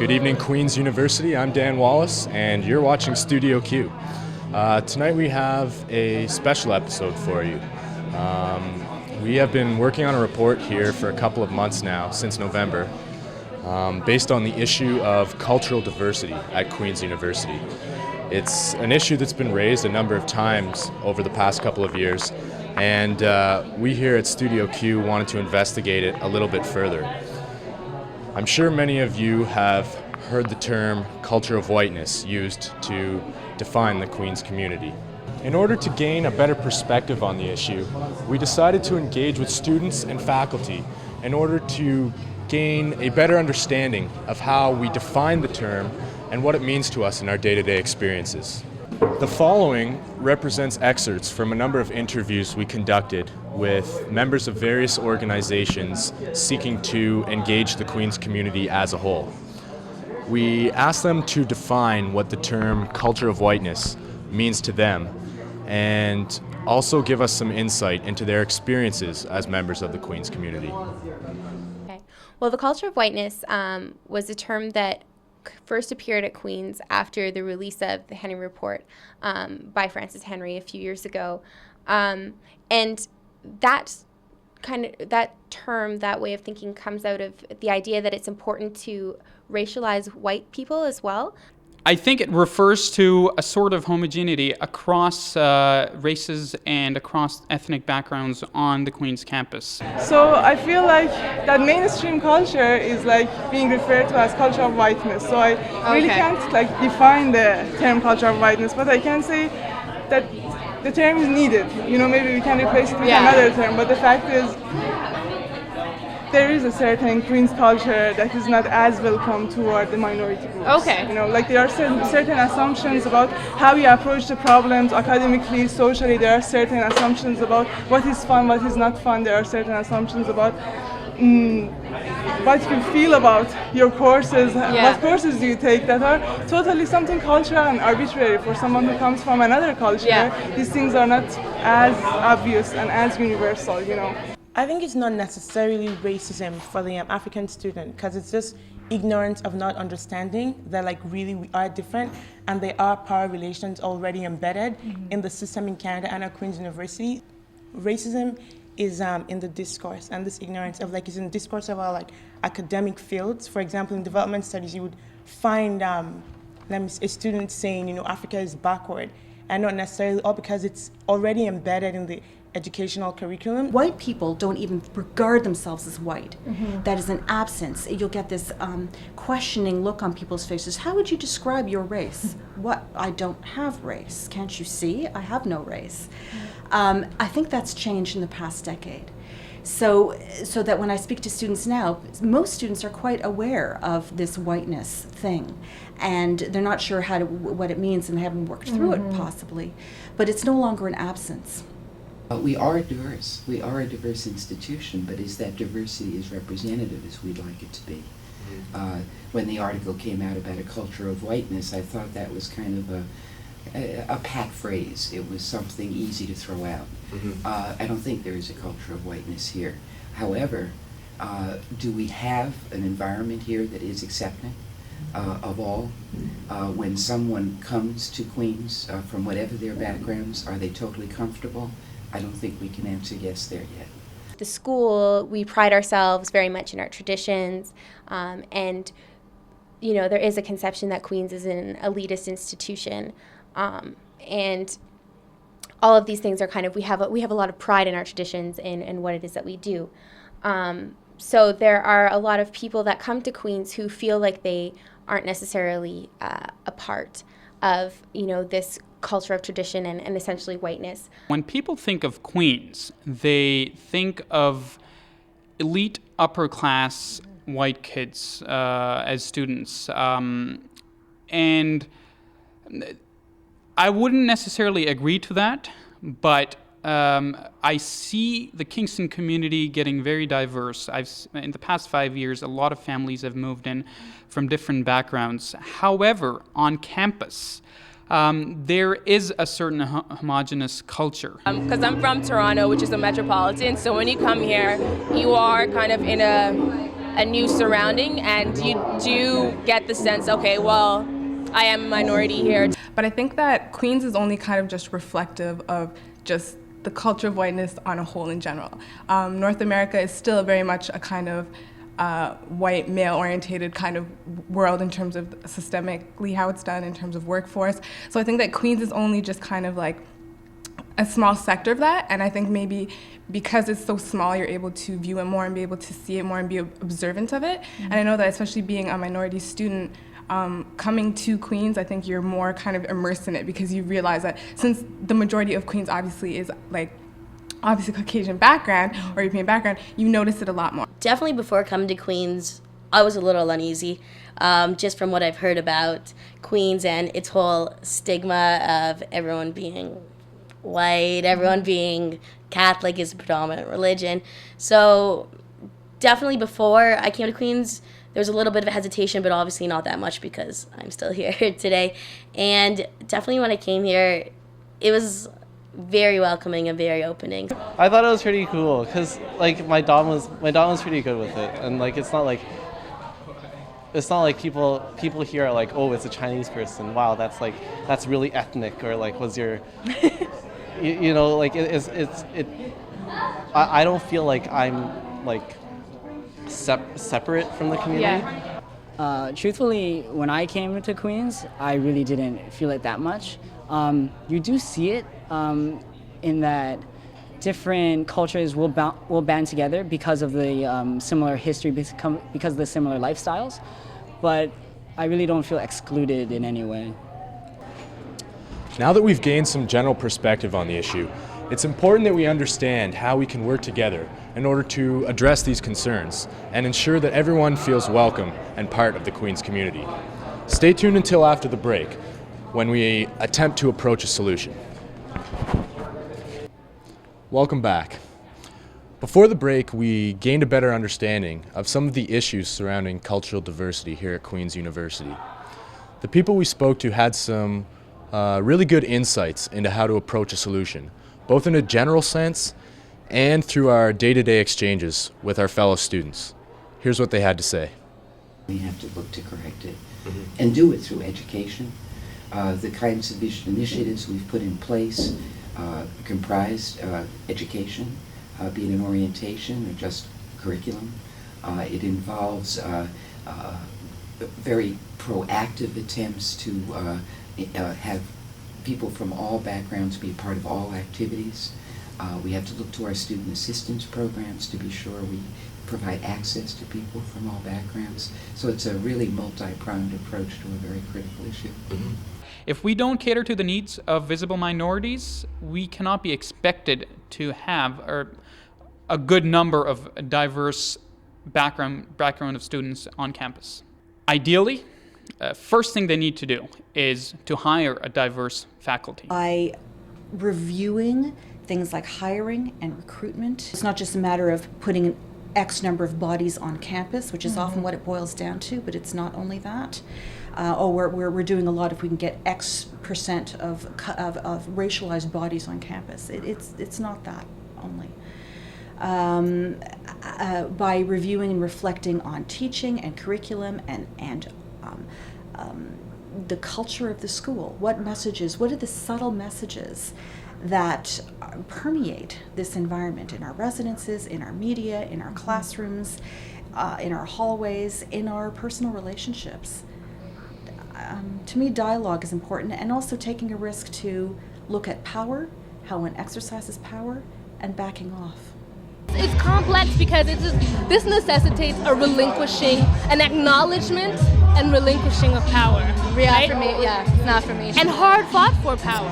Good evening, Queen's University. I'm Dan Wallace, and you're watching Studio Q. Tonight we have a special episode for you. We have been working on a report here for a couple of months now, since November, based on the issue of cultural diversity at Queen's University. It's an issue that's been raised a number of times over the past couple of years, and we here at Studio Q wanted to investigate it a little bit further. I'm sure many of you have heard the term culture of whiteness used to define the Queen's community. In order to gain a better perspective on the issue, we decided to engage with students and faculty in order to gain a better understanding of how we define the term and what it means to us in our day-to-day experiences. The following represents excerpts from a number of interviews we conducted with members of various organizations seeking to engage the Queen's community as a whole. We asked them to define what the term culture of whiteness means to them and also give us some insight into their experiences as members of the Queen's community. Okay. Well, the culture of whiteness was a term that first appeared at Queen's after the release of the Henry Report by Francis Henry a few years ago. And that term, that way of thinking comes out of the idea that it's important to racialize white people as well. I think it refers to a sort of homogeneity across races and across ethnic backgrounds on the Queen's campus. So I feel like that mainstream culture is like being referred to as culture of whiteness. So I really can't define the term culture of whiteness, but I can say that the term is needed. Maybe we can replace it with another term, but the fact is there is a certain Queen's culture that is not as welcome toward the minority groups. Okay. There are certain assumptions about how we approach the problems academically, socially. There are certain assumptions about what is fun, what is not fun. There are certain assumptions about what you feel about your courses, what courses do you take that are totally something cultural and arbitrary for someone who comes from another culture. These things are not as obvious and as universal, I think it's not necessarily racism for the African student, because it's just ignorance of not understanding that really we are different and there are power relations already embedded in the system in Canada and at Queen's University. Racism is in the discourse, and this ignorance of is in discourse of our academic fields. For example, in development studies, you would find a student saying, Africa is backward, and not necessarily all because it's already embedded in the educational curriculum. White people don't even regard themselves as white. That is an absence. You'll get this questioning look on people's faces. How would you describe your race? What? I don't have race. Can't you see? I have no race. I think that's changed in the past decade. So that when I speak to students now, most students are quite aware of this whiteness thing, and they're not sure what it means, and they haven't worked through it possibly. But it's no longer an absence. We are diverse. We are a diverse institution, but is that diversity as representative as we'd like it to be? When the article came out about a culture of whiteness, I thought that was kind of a pat phrase. It was something easy to throw out. I don't think there is a culture of whiteness here. However, do we have an environment here that is accepting of all? When someone comes to Queen's from whatever their backgrounds, are they totally comfortable? I don't think we can answer yes there yet. The school, we pride ourselves very much in our traditions, and there is a conception that Queen's is an elitist institution, and all of these things are we have a lot of pride in our traditions and what it is that we do. So there are a lot of people that come to Queen's who feel like they aren't necessarily a part of this culture of tradition and essentially whiteness. When people think of Queen's, they think of elite upper class white kids as students. And I wouldn't necessarily agree to that, but I see the Kingston community getting very diverse. In the past 5 years, a lot of families have moved in from different backgrounds. However, on campus, there is a certain homogenous culture. Because I'm from Toronto, which is a metropolitan, so when you come here, you are kind of in a a new surrounding, and you do get the sense, okay, well, I am a minority here. But I think that Queens is only kind of just reflective of just the culture of whiteness on a whole in general. North America is still very much a kind of white male-orientated kind of world in terms of systemically how it's done in terms of workforce. So I think that Queens is only just kind of like a small sector of that, and I think maybe because it's so small, you're able to view it more and be able to see it more and be observant of it. And I know that especially being a minority student, coming to Queens, I think you're more kind of immersed in it because you realize that since the majority of Queens obviously is like obviously Caucasian background or European background, you notice it a lot more. Definitely before coming to Queens, I was a little uneasy, just from what I've heard about Queens and its whole stigma of everyone being white, everyone being Catholic is the predominant religion. So definitely before I came to Queens, there was a little bit of a hesitation, but obviously not that much because I'm still here today. And definitely when I came here, it was very welcoming and very opening. I thought it was pretty cool because like my dom was pretty good with it, and like it's not like people here are like, oh, it's a Chinese person. Wow, that's really ethnic, or like was your you know, like I don't feel like I'm like separate from the community. Yeah. Truthfully, when I came to Queens, I really didn't feel it that much. You do see it in that different cultures will band together because of the similar history, because of the similar lifestyles, but I really don't feel excluded in any way. Now that we've gained some general perspective on the issue, it's important that we understand how we can work together in order to address these concerns and ensure that everyone feels welcome and part of the Queens community. Stay tuned until after the break, when we attempt to approach a solution. Welcome back. Before the break, we gained a better understanding of some of the issues surrounding cultural diversity here at Queen's University. The people we spoke to had some really good insights into how to approach a solution, both in a general sense and through our day-to-day exchanges with our fellow students. Here's what they had to say. We have to look to correct it and do it through education. The kinds of initiatives we've put in place comprised education, be it an orientation or just curriculum. It involves very proactive attempts to have people from all backgrounds be a part of all activities. We have to look to our student assistance programs to be sure we provide access to people from all backgrounds. So it's a really multi-pronged approach to a very critical issue. If we don't cater to the needs of visible minorities, we cannot be expected to have a good number of diverse background of students on campus. Ideally, first thing they need to do is to hire a diverse faculty. By reviewing things like hiring and recruitment, it's not just a matter of putting an X number of bodies on campus, which is often what it boils down to, but it's not only that. We're doing a lot if we can get X percent of racialized bodies on campus. It's not that only. By reviewing and reflecting on teaching and curriculum and the culture of the school, what are the subtle messages that permeate this environment in our residences, in our media, in our classrooms, in our hallways, in our personal relationships. To me, dialogue is important, and also taking a risk to look at power, how one exercises power, and backing off. It's complex because this necessitates a relinquishing, an acknowledgement and relinquishing of power. Right? For me, yeah, it's not for me. And hard fought for power.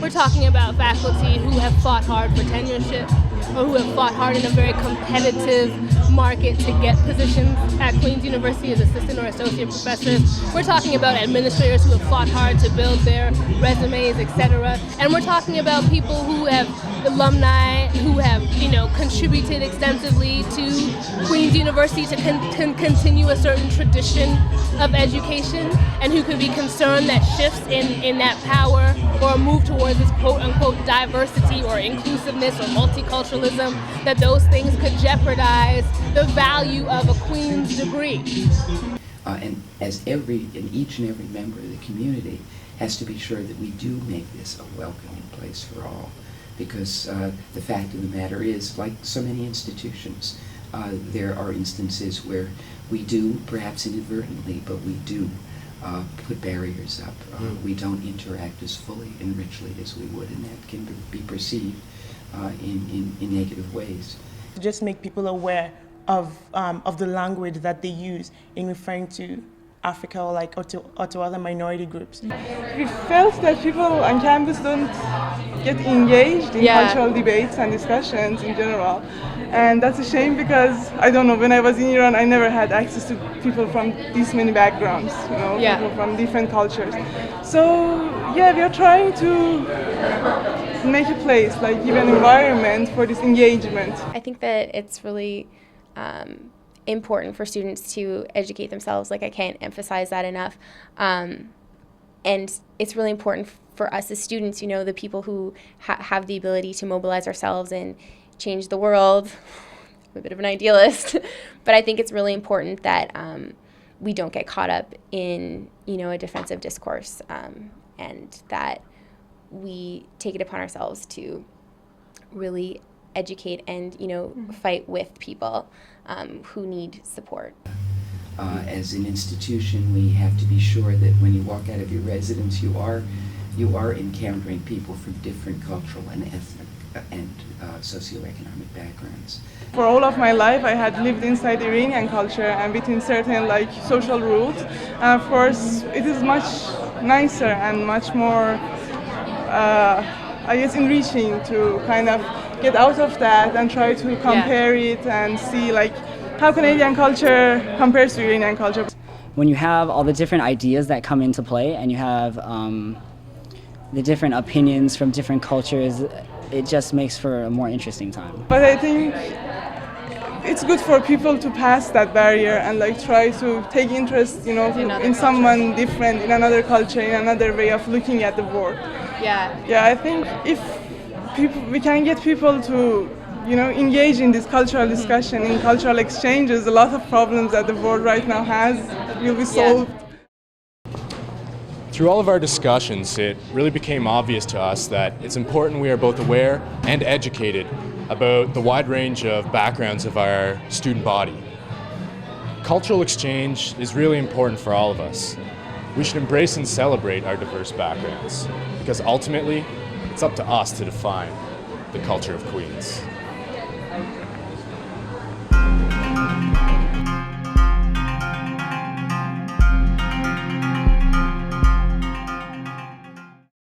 We're talking about faculty who have fought hard for tenureship, or who have fought hard in a very competitive market to get positions at Queen's University as assistant or associate professors. We're talking about administrators who have fought hard to build their resumes, etc. And we're talking about people who have alumni who have, contributed extensively to Queen's University to continue a certain tradition of education, and who could be concerned that shifts in that power or a move towards this quote-unquote diversity or inclusiveness or multiculturalism, that those things could jeopardize the value of a Queen's degree. And each and every member of the community has to be sure that we do make this a welcoming place for all. Because the fact of the matter is, like so many institutions, there are instances where we do, perhaps inadvertently, but we do put barriers up. We don't interact as fully and richly as we would, and that can be perceived in negative ways. Just make people aware of the language that they use in referring to Africa or to other minority groups. We felt that people on campus don't get engaged in cultural debates and discussions in general. And that's a shame because, I don't know, when I was in Iran, I never had access to people from these many backgrounds, people from different cultures. So, we are trying to make a place, give an environment for this engagement. I think that it's really important for students to educate themselves. I can't emphasize that enough. And it's really important for us as students, the people who have the ability to mobilize ourselves and change the world. I'm a bit of an idealist, but I think it's really important that we don't get caught up in, a defensive discourse, and that we take it upon ourselves to really educate and, fight with people who need support. As an institution, we have to be sure that when you walk out of your residence, you are encountering people from different cultural and ethnic and socioeconomic backgrounds. For all of my life, I had lived inside Iranian culture and between certain social rules. And of course, it is much nicer and much more, enriching to kind of get out of that and try to compare it and see how Canadian culture compares to Iranian culture. When you have all the different ideas that come into play and you have the different opinions from different cultures, it just makes for a more interesting time. But I think it's good for people to pass that barrier and try to take interest, in someone different, in another culture, in another way of looking at the world. Yeah, I think if we can get people to engage in this cultural discussion, in cultural exchanges, a lot of problems that the world right now has will be solved. Through all of our discussions, it really became obvious to us that it's important we are both aware and educated about the wide range of backgrounds of our student body. Cultural exchange is really important for all of us. We should embrace and celebrate our diverse backgrounds, because ultimately, it's up to us to define the culture of Queens.